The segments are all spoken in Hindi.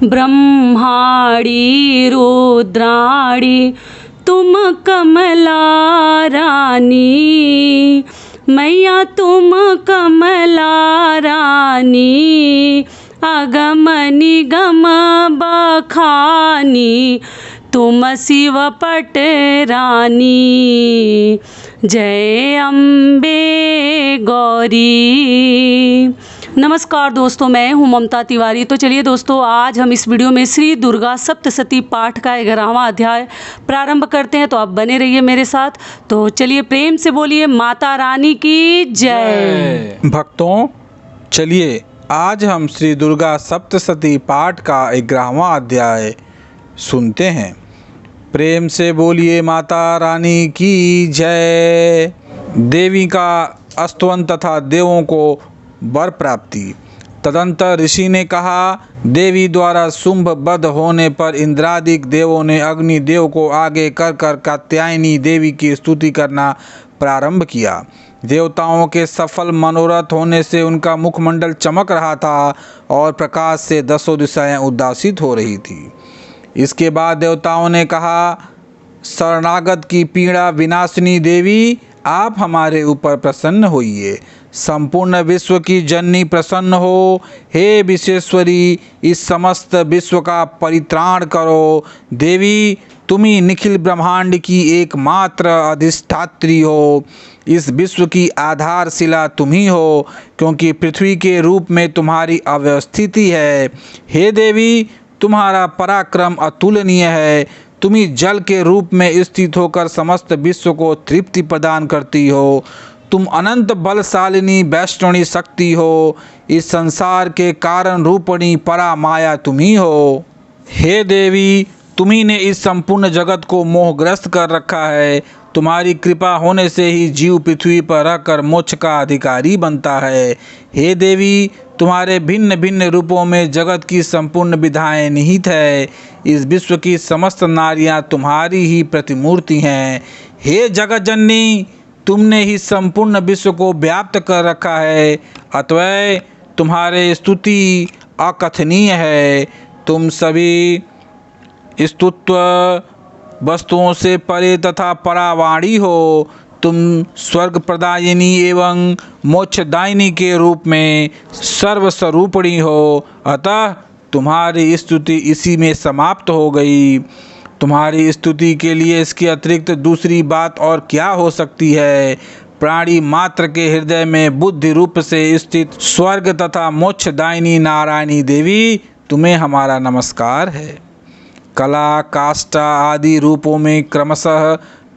ब्रह्माणी रुद्राणी तुम कमला रानी, मैया तुम कमला रानी, अगम निगम बखानी, तुम शिव पट रानी, जय अम्बे गौरी। नमस्कार दोस्तों, मैं हूं ममता तिवारी। तो चलिए दोस्तों, आज हम इस वीडियो में श्री दुर्गा सप्तशती पाठ का 11वां अध्याय प्रारंभ करते हैं। तो आप बने रहिए मेरे साथ। तो चलिए प्रेम से बोलिए माता रानी की जय। भक्तों, चलिए आज हम श्री दुर्गा सप्तशती पाठ का 11वां अध्याय सुनते हैं। प्रेम से बोलिए माता रानी की जय। देवी का स्तवन तथा देवों को वर प्राप्ति। तदंतर ऋषि ने कहा, देवी द्वारा शुंभ वध होने पर इंद्रादिक देवों ने अग्नि देव को आगे कर कात्यायनी देवी की स्तुति करना प्रारंभ किया। देवताओं के सफल मनोरथ होने से उनका मुखमंडल चमक रहा था और प्रकाश से दसों दिशाएं उद्भासित हो रही थी। इसके बाद देवताओं ने कहा, शरणागत की पीड़ा विनाशिनी देवी, आप हमारे ऊपर प्रसन्न होइए। संपूर्ण विश्व की जननी प्रसन्न हो। हे विश्वेश्वरी, इस समस्त विश्व का परित्राण करो। देवी, तुम ही निखिल ब्रह्मांड की एकमात्र अधिष्ठात्री हो। इस विश्व की आधारशिला तुम ही हो, क्योंकि पृथ्वी के रूप में तुम्हारी अवस्थिति है। हे देवी, तुम्हारा पराक्रम अतुलनीय है। तुम ही जल के रूप में स्थित होकर समस्त विश्व को तृप्ति प्रदान करती हो। तुम अनंत बलशालिनी वैष्णवी शक्ति हो। इस संसार के कारण रूपणी परा माया तुम ही हो। हे देवी, तुम्ही ने इस संपूर्ण जगत को मोहग्रस्त कर रखा है। तुम्हारी कृपा होने से ही जीव पृथ्वी पर रहकर मोक्ष का अधिकारी बनता है। हे देवी, तुम्हारे भिन्न भिन्न रूपों में जगत की संपूर्ण विधाएं निहित है। इस विश्व की समस्त नारियां तुम्हारी ही प्रतिमूर्ति हैं। हे जगत जननी, तुमने ही संपूर्ण विश्व को व्याप्त कर रखा है, अतः तुम्हारे स्तुति अकथनीय है। तुम सभी स्तुत्व वस्तुओं से परे तथा परावाणी हो। तुम स्वर्ग प्रदायिनी एवं मोक्षदायिनी के रूप में सर्वस्वरूपिणी हो, अतः तुम्हारी स्तुति इसी में समाप्त हो गई। तुम्हारी स्तुति के लिए इसके अतिरिक्त दूसरी बात और क्या हो सकती है। प्राणी मात्र के हृदय में बुद्धि रूप से स्थित स्वर्ग तथा मोक्षदायिनी नारायणी देवी, तुम्हें हमारा नमस्कार है। कला, काष्ठा आदि रूपों में क्रमशः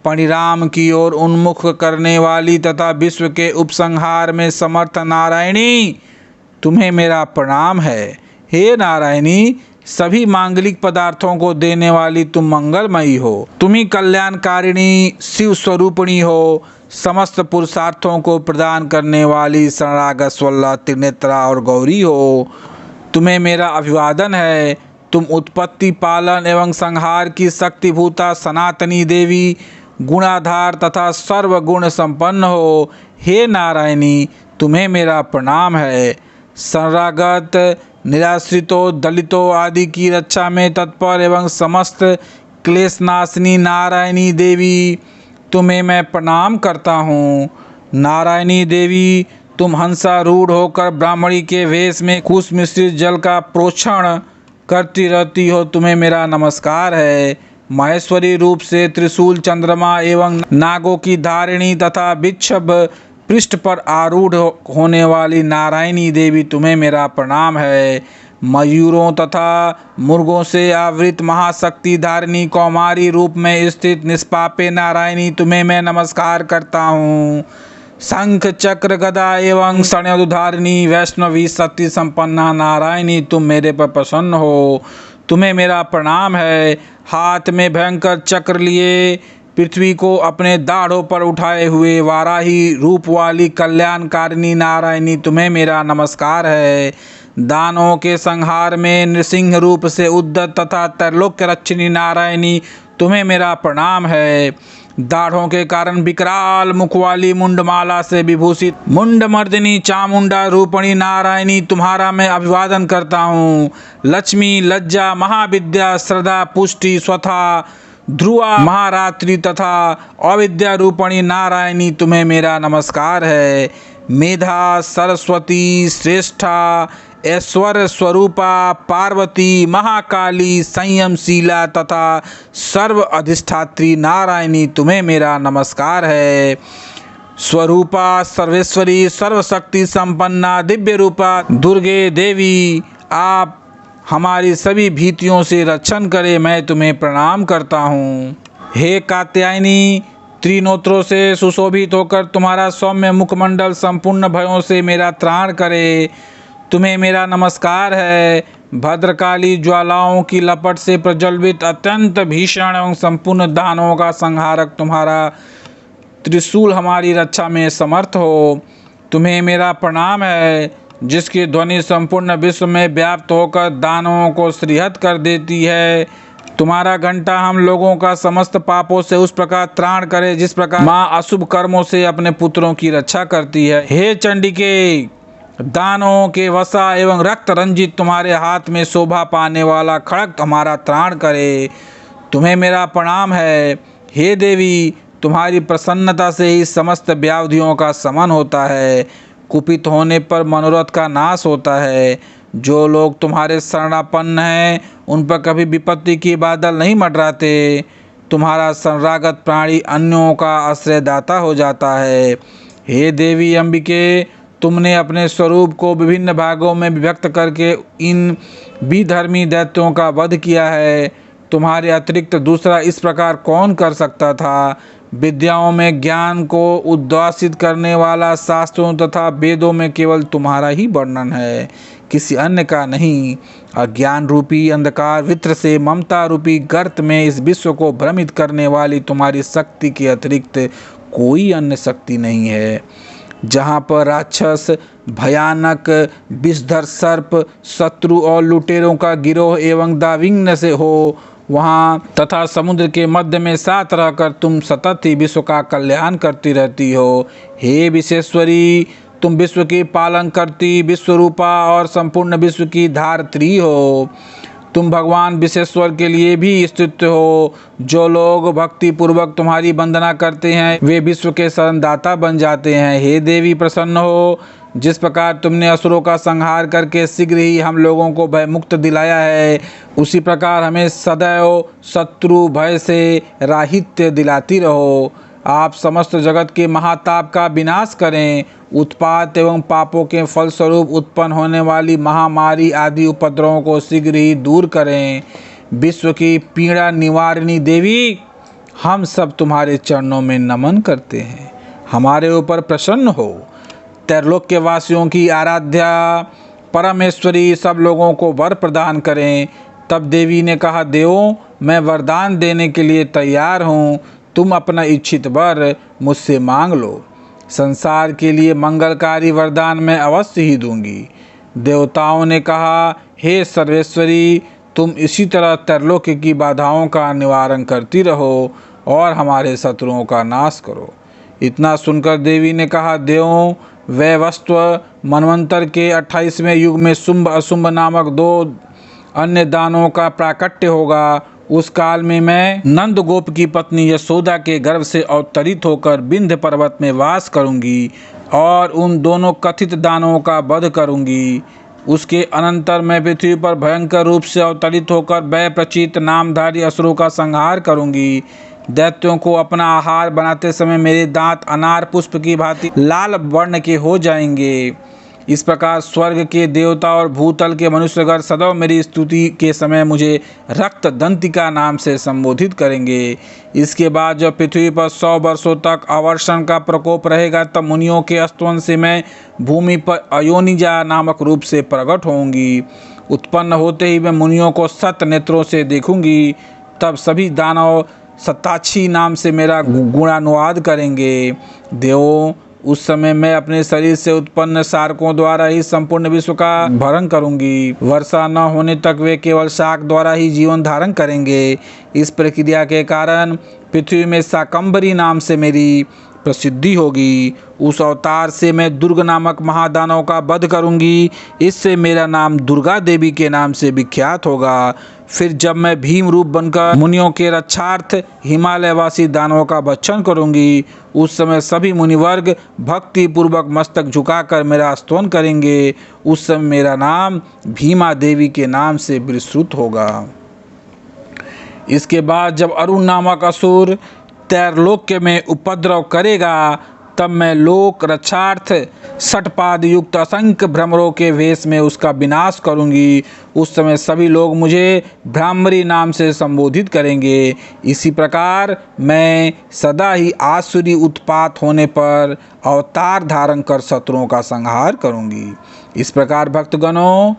परिणाम की ओर उन्मुख करने वाली तथा विश्व के उपसंहार में समर्थ नारायणी, तुम्हें मेरा प्रणाम है। हे नारायणी, सभी मांगलिक पदार्थों को देने वाली तुम मंगलमयी हो। तुम ही कल्याणकारिणी शिव स्वरूपिणी हो। समस्त पुरुषार्थों को प्रदान करने वाली शरणागत स्वल्ला त्रिनेत्रा और गौरी हो। तुम्हें मेरा अभिवादन है। तुम उत्पत्ति, पालन एवं संहार की शक्तिभूता सनातनी देवी, गुणाधार तथा सर्वगुण संपन्न हो। हे नारायणी, तुम्हें मेरा प्रणाम है। शरणागत, निराश्रितों, दलितों आदि की रक्षा में तत्पर एवं समस्त क्लेशनाशिनी नारायणी देवी, तुम्हें मैं प्रणाम करता हूँ। नारायणी देवी, तुम हंसारूढ़ होकर ब्राह्मणी के वेश में कुश मिश्रित जल का प्रोक्षण करती रहती हो, तुम्हें मेरा नमस्कार है। महेश्वरी रूप से त्रिशूल, चंद्रमा एवं नागों की धारिणी तथा विक्षभ पृष्ठ पर आरूढ़ होने वाली नारायणी देवी, तुम्हें मेरा प्रणाम है। मयूरों तथा मुर्गों से आवृत महाशक्ति धारिणी कौमारी रूप में स्थित निष्पापे नारायणी, तुम्हें मैं नमस्कार करता हूँ। शंख, चक्र, गदा एवं षड्धारिणी वैष्णवी शक्ति संपन्ना नारायणी, तुम मेरे पर प्रसन्न हो। तुम्हें मेरा प्रणाम है। हाथ में भयंकर चक्र लिए पृथ्वी को अपने दाढ़ों पर उठाए हुए वाराही रूप वाली कल्याणकारिणी नारायणी, तुम्हें मेरा नमस्कार है। दानों के संहार में नृसिंह रूप से उद्यत तथा त्रैलोक्य रक्षिणी नारायणी, तुम्हें मेरा प्रणाम है। दाढ़ों के कारण विकराल मुख वाली मुंडमाला से विभूषित मुंडमर्दिनी चामुंडा रूपणी नारायणी तुम्हारा मैं अभिवादन करता हूँ। लक्ष्मी, लज्जा, महाविद्या, श्रद्धा, पुष्टि, स्वथा, ध्रुवा, महारात्रि तथा अविद्या रूपणी नारायणी तुम्हें मेरा नमस्कार है। मेधा, सरस्वती, श्रेष्ठा, ऐश्वर्य स्वरूपा, पार्वती, महाकाली, संयमशीला तथा सर्व अधिष्ठात्री नारायणी तुम्हें मेरा नमस्कार है। स्वरूपा, सर्वेश्वरी, सर्वशक्ति संपन्ना, दिव्य रूपा दुर्गे देवी, आप हमारी सभी भीतियों से रक्षण करे, मैं तुम्हें प्रणाम करता हूँ। हे कात्यायनी, त्रिनेत्रों से सुशोभित होकर तुम्हारा सौम्य मुखमंडल संपूर्ण भयों से मेरा त्राण करे, तुम्हें मेरा नमस्कार है। भद्रकाली, ज्वालाओं की लपट से प्रज्वलित अत्यंत भीषण एवं संपूर्ण दानवों का संहारक तुम्हारा त्रिशूल हमारी रक्षा में समर्थ हो, तुम्हें मेरा प्रणाम है। जिसकी ध्वनि संपूर्ण विश्व में व्याप्त होकर दानवों को श्रीहत कर देती है, तुम्हारा घंटा हम लोगों का समस्त पापों से उस प्रकार त्राण करे जिस प्रकार माँ अशुभ कर्मों से अपने पुत्रों की रक्षा करती है। हे चंडिके, दानवों के वसा एवं रक्त रंजित तुम्हारे हाथ में शोभा पाने वाला खड्ग हमारा त्राण करे, तुम्हें मेरा प्रणाम है। हे देवी, तुम्हारी प्रसन्नता से ही समस्त व्याधियों का शमन होता है, कुपित होने पर मनोरथ का नाश होता है। जो लोग तुम्हारे शरणापन्न हैं उन पर कभी विपत्ति की बादल नहीं मंडराते। तुम्हारा शरणागत प्राणी अन्यों का आश्रयदाता हो जाता है। हे देवी अंबिके, तुमने अपने स्वरूप को विभिन्न भागों में विभक्त करके इन विधर्मी दैत्यों का वध किया है। तुम्हारे अतिरिक्त दूसरा इस प्रकार कौन कर सकता था। विद्याओं में ज्ञान को उद्वासित करने वाला शास्त्रों तथा वेदों में केवल तुम्हारा ही वर्णन है, किसी अन्य का नहीं। अज्ञान रूपी अंधकार वित्र से ममता रूपी गर्त में इस विश्व को भ्रमित करने वाली तुम्हारी शक्ति के अतिरिक्त कोई अन्य शक्ति नहीं है। जहाँ पर राक्षस, भयानक विषधर सर्प, शत्रु और लुटेरों का गिरोह एवं दाविघ्न से हो, वहाँ तथा समुद्र के मध्य में साथ रहकर तुम सतत ही विश्व का कल्याण करती रहती हो। हे विश्वेश्वरी, तुम विश्व की पालन करती, विश्वरूपा और संपूर्ण विश्व की धात्री हो। तुम भगवान विश्वेश्वर के लिए भी स्थित हो। जो लोग भक्ति पूर्वक तुम्हारी वंदना करते हैं वे विश्व के शरणदाता बन जाते हैं। हे देवी, प्रसन्न हो। जिस प्रकार तुमने असुरों का संहार करके शीघ्र ही हम लोगों को भय मुक्त दिलाया है, उसी प्रकार हमें सदैव शत्रु भय से राहित्य दिलाती रहो। आप समस्त जगत के महाताप का विनाश करें, उत्पात एवं पापों के फलस्वरूप उत्पन्न होने वाली महामारी आदि उपद्रवों को शीघ्र ही दूर करें। विश्व की पीड़ा निवारिणी देवी, हम सब तुम्हारे चरणों में नमन करते हैं, हमारे ऊपर प्रसन्न हो। त्रैलोक्य वासियों की आराध्या परमेश्वरी सब लोगों को वर प्रदान करें। तब देवी ने कहा, देवों, मैं वरदान देने के लिए तैयार हूँ, तुम अपना इच्छित वर मुझसे मांग लो। संसार के लिए मंगलकारी वरदान मैं अवश्य ही दूंगी। देवताओं ने कहा, हे सर्वेश्वरी, तुम इसी तरह त्रैलोक्य की बाधाओं का निवारण करती रहो और हमारे शत्रुओं का नाश करो। इतना सुनकर देवी ने कहा, देवों, वैवस्व मनवंतर के 28वें युग में शुंभ अशुंभ नामक 2 अन्य दानवों का प्राकट्य होगा। उस काल में मैं नंद गोप की पत्नी यशोदा के गर्भ से अवतरित होकर विंध्य पर्वत में वास करूंगी और उन दोनों कथित दानवों का वध करूंगी। उसके अनंतर मैं पृथ्वी पर भयंकर रूप से अवतरित होकर वै प्रचित नामधारी असुरों का संहार करूंगी। दैत्यों को अपना आहार बनाते समय मेरे दांत अनार पुष्प की भांति लाल वर्ण के हो जाएंगे। इस प्रकार स्वर्ग के देवता और भूतल के मनुष्यगण सदैव मेरी स्तुति के समय मुझे रक्त दंतिका नाम से संबोधित करेंगे। इसके बाद जब पृथ्वी पर 100 वर्षों तक अवर्षण का प्रकोप रहेगा, तब मुनियों के स्तवन से मैं भूमि पर अयोनिजा नामक रूप से प्रकट होंगी। उत्पन्न होते ही मैं मुनियों को 7 नेत्रों से देखूंगी। तब सभी दानव सताक्षी नाम से मेरा गुणानुवाद करेंगे। देवों, उस समय मैं अपने शरीर से उत्पन्न शार्कों द्वारा ही संपूर्ण विश्व का भरण करूंगी। वर्षा न होने तक वे केवल शाक द्वारा ही जीवन धारण करेंगे। इस प्रक्रिया के कारण पृथ्वी में शाकंभरी नाम से मेरी प्रसिद्धि होगी। उस अवतार से मैं दुर्ग नामक महादानव का वध करूंगी। इससे मेरा नाम दुर्गा देवी के नाम से विख्यात होगा। फिर जब मैं भीम रूप बनकर मुनियों के रक्षार्थ हिमालयवासी दानवों का भक्षण करूंगी, उस समय सभी मुनिवर्ग भक्ति पूर्वक मस्तक झुकाकर मेरा स्तवन करेंगे। उस समय मेरा नाम भीमा देवी के नाम से विस्तृत होगा। इसके बाद जब अरुण नामक असुर त्रैलोक्य में उपद्रव करेगा, तब मैं लोक रक्षार्थ षटपाद युक्त असंख्य भ्रमरों के वेश में उसका विनाश करूंगी। उस समय सभी लोग मुझे भ्रामरी नाम से संबोधित करेंगे। इसी प्रकार मैं सदा ही आसुरी उत्पात होने पर अवतार धारण कर शत्रुओं का संहार करूंगी। इस प्रकार भक्तगणों,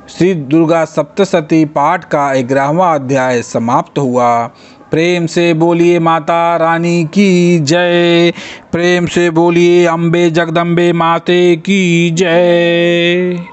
श्री दुर्गा सप्तशती पाठ का 11वां अध्याय समाप्त हुआ। प्रेम से बोलिए माता रानी की जय। प्रेम से बोलिए अम्बे जगदम्बे माते की जय।